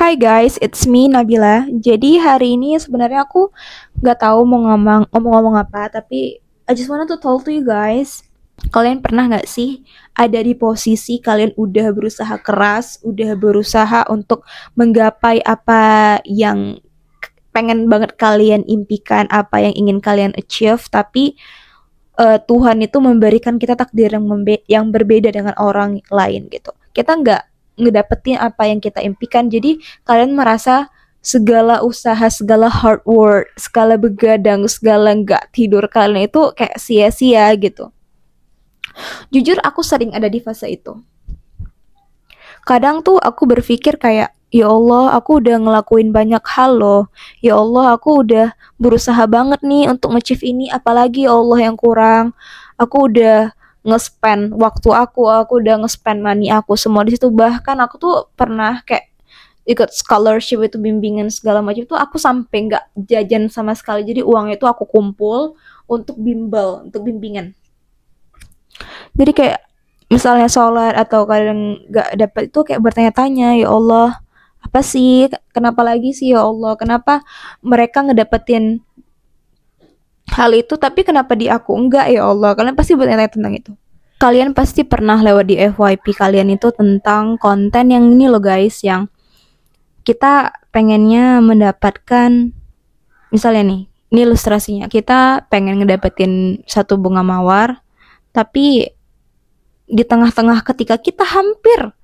Hi guys, it's me Nabila. Jadi hari ini sebenarnya aku nggak tahu mau ngomong apa, tapi I just wanted to talk to you guys. Kalian pernah nggak sih ada di posisi kalian udah berusaha keras, udah berusaha untuk menggapai apa yang pengen banget kalian impikan, apa yang ingin kalian achieve, tapi Tuhan itu memberikan kita takdir yang berbeda dengan orang lain gitu. Kita nggak ngedapetin apa yang kita impikan, jadi kalian merasa segala usaha, segala hard work, segala begadang, segala nggak tidur kalian itu kayak sia-sia gitu. Jujur aku sering ada di fase itu. Kadang tuh aku berpikir kayak, ya Allah, aku udah ngelakuin banyak hal loh. Ya Allah, aku udah berusaha banget nih untuk nge-achieve ini, apalagi ya Allah yang kurang. Aku udah nge-spend waktu aku udah nge-spend money aku semua di situ. Bahkan aku tuh pernah kayak ikut scholarship itu, bimbingan segala macam tuh aku sampai nggak jajan sama sekali. Jadi uangnya itu aku kumpul untuk bimbingan. Jadi kayak misalnya sholat atau kadang nggak dapat itu kayak bertanya-tanya, ya Allah, apa sih, kenapa lagi sih ya Allah, kenapa mereka ngedapetin hal itu tapi kenapa di aku enggak ya Allah. Kalian pasti bertanya tentang itu. Kalian pasti pernah lewat di FYP kalian itu tentang konten yang ini loh guys, yang kita pengennya mendapatkan, misalnya nih, ini ilustrasinya, kita pengen ngedapetin satu bunga mawar, tapi di tengah-tengah ketika kita hampir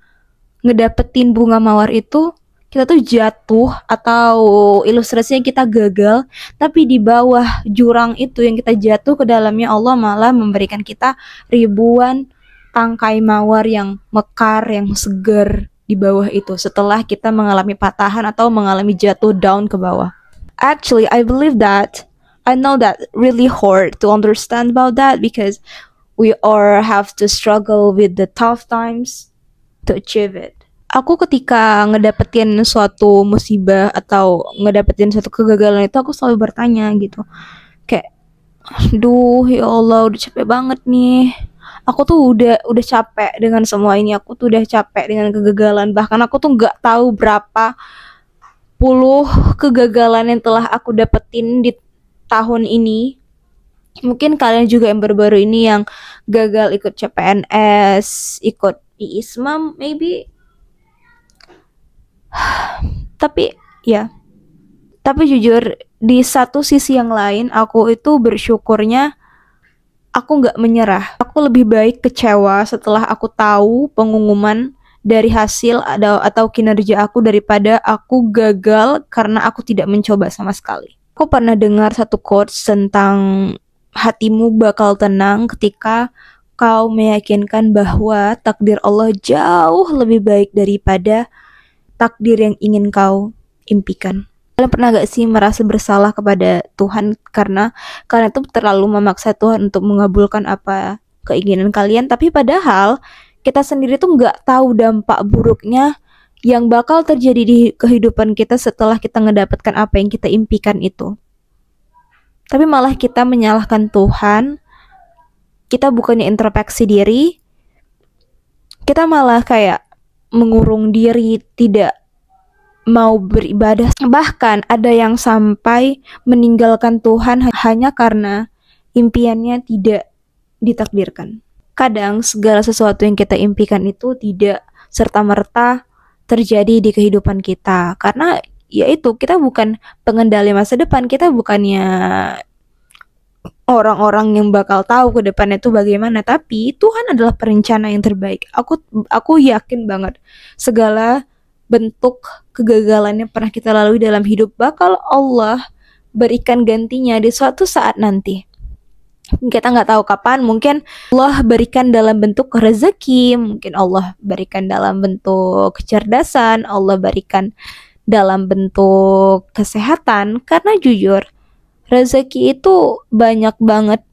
ngedapetin bunga mawar itu, kita tuh jatuh, atau ilustrasinya kita gagal, tapi di bawah jurang itu yang kita jatuh ke dalamnya, Allah malah memberikan kita ribuan tangkai mawar yang mekar, yang segar di bawah itu setelah kita mengalami patahan atau mengalami jatuh down ke bawah. Actually, I believe that, I know that really hard to understand about that because we all have to struggle with the tough times to achieve it. Aku ketika ngedapetin suatu musibah atau ngedapetin suatu kegagalan itu, aku selalu bertanya gitu, kayak, duh ya Allah, udah capek banget nih. Aku tuh udah capek dengan semua ini. Aku tuh udah capek dengan kegagalan. Bahkan aku tuh nggak tahu berapa puluh kegagalan yang telah aku dapetin di tahun ini. Mungkin kalian juga yang baru-baru ini yang gagal ikut CPNS, ikut IISMA maybe. Tapi jujur, di satu sisi yang lain, aku itu bersyukurnya aku nggak menyerah. Aku lebih baik kecewa setelah aku tahu pengumuman dari hasil atau kinerja aku daripada aku gagal karena aku tidak mencoba sama sekali. Aku pernah dengar satu quotes tentang hatimu bakal tenang ketika kau meyakinkan bahwa takdir Allah jauh lebih baik daripada takdir yang ingin kau impikan. Kalian pernah gak sih merasa bersalah kepada Tuhan karena kalian tuh terlalu memaksa Tuhan untuk mengabulkan apa keinginan kalian, tapi padahal kita sendiri tuh gak tahu dampak buruknya yang bakal terjadi di kehidupan kita setelah kita mendapatkan apa yang kita impikan itu. Tapi malah kita menyalahkan Tuhan. Kita bukannya introspeksi diri, kita malah kayak mengurung diri, tidak mau beribadah. Bahkan ada yang sampai meninggalkan Tuhan hanya karena impiannya tidak ditakdirkan. Kadang segala sesuatu yang kita impikan itu tidak serta-merta terjadi di kehidupan kita, karena yaitu kita bukan pengendali masa depan. Kita bukannya orang-orang yang bakal tahu ke depannya itu bagaimana, tapi Tuhan adalah perencana yang terbaik. Aku yakin banget segala bentuk kegagalan yang pernah kita lalui dalam hidup bakal Allah berikan gantinya di suatu saat nanti. Kita nggak tahu kapan, mungkin Allah berikan dalam bentuk rezeki, mungkin Allah berikan dalam bentuk kecerdasan, Allah berikan dalam bentuk kesehatan. Karena jujur, rezeki itu banyak banget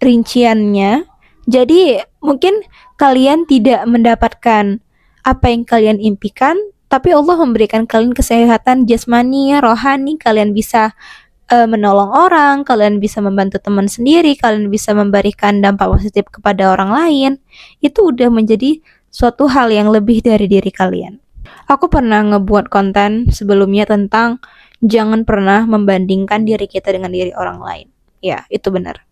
rinciannya. Jadi mungkin kalian tidak mendapatkan apa yang kalian impikan, tapi Allah memberikan kalian kesehatan jasmani, rohani. Kalian bisa menolong orang, kalian bisa membantu teman sendiri, kalian bisa memberikan dampak positif kepada orang lain. Itu udah menjadi suatu hal yang lebih dari diri kalian. Aku pernah ngebuat konten sebelumnya tentang jangan pernah membandingkan diri kita dengan diri orang lain. Ya, itu benar.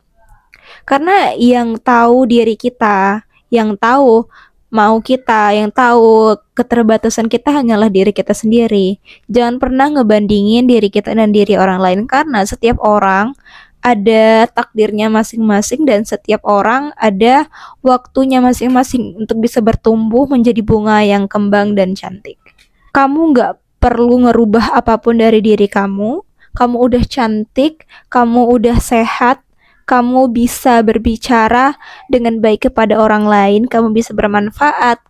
Karena yang tahu diri kita, yang tahu mau kita, yang tahu keterbatasan kita hanyalah diri kita sendiri. Jangan pernah ngebandingin diri kita dan diri orang lain karena setiap orang ada takdirnya masing-masing dan setiap orang ada waktunya masing-masing untuk bisa bertumbuh menjadi bunga yang kembang dan cantik. Kamu nggak perlu ngerubah apapun dari diri kamu. Kamu udah cantik, kamu udah sehat, kamu bisa berbicara dengan baik kepada orang lain, kamu bisa bermanfaat.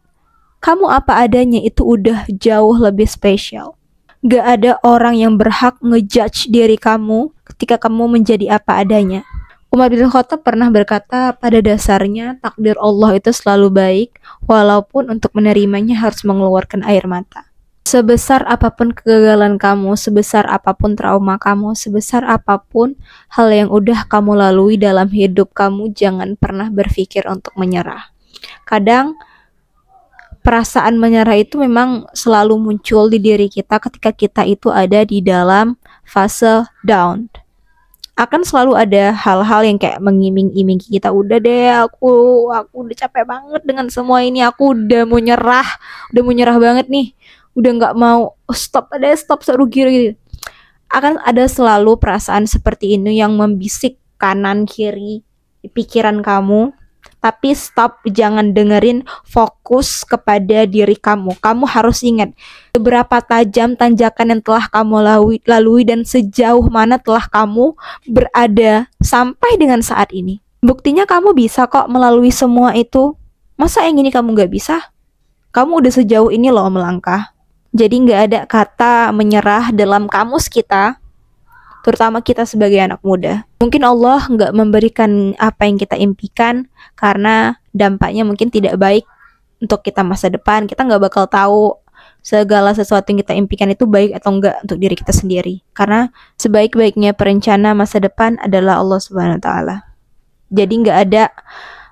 Kamu apa adanya itu udah jauh lebih spesial. Gak ada orang yang berhak ngejudge diri kamu ketika kamu menjadi apa adanya. Umar bin Khattab pernah berkata, pada dasarnya takdir Allah itu selalu baik, walaupun untuk menerimanya harus mengeluarkan air mata. Sebesar apapun kegagalan kamu, sebesar apapun trauma kamu, sebesar apapun hal yang udah kamu lalui dalam hidup kamu, jangan pernah berpikir untuk menyerah. Kadang perasaan menyerah itu memang selalu muncul di diri kita ketika kita itu ada di dalam fase down. Akan selalu ada hal-hal yang kayak mengiming-imingi kita, udah deh aku udah capek banget dengan semua ini, aku udah mau nyerah banget nih, udah nggak mau, stop seru gitu. Akan ada selalu perasaan seperti ini yang membisik kanan kiri di pikiran kamu. Tapi stop, jangan dengerin, fokus kepada diri kamu. Kamu harus ingat seberapa tajam tanjakan yang telah kamu lalui dan sejauh mana telah kamu berada sampai dengan saat ini. Buktinya kamu bisa kok melalui semua itu. Masa yang ini kamu gak bisa? Kamu udah sejauh ini loh melangkah. Jadi gak ada kata menyerah dalam kamus kita, terutama kita sebagai anak muda. Mungkin Allah nggak memberikan apa yang kita impikan karena dampaknya mungkin tidak baik untuk kita masa depan. Kita nggak bakal tahu segala sesuatu yang kita impikan itu baik atau enggak untuk diri kita sendiri. Karena sebaik-baiknya perencana masa depan adalah Allah Subhanahu Wa Taala. Jadi nggak ada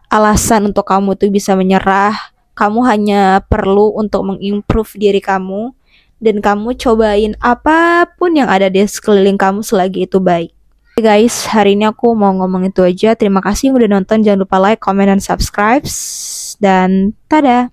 alasan untuk kamu tuh bisa menyerah. Kamu hanya perlu untuk mengimprove diri kamu. Dan kamu cobain apapun yang ada di sekeliling kamu selagi itu baik. Oke guys, hari ini aku mau ngomong itu aja. Terima kasih yang udah nonton. Jangan lupa like, comment, dan subscribe. Dan tada!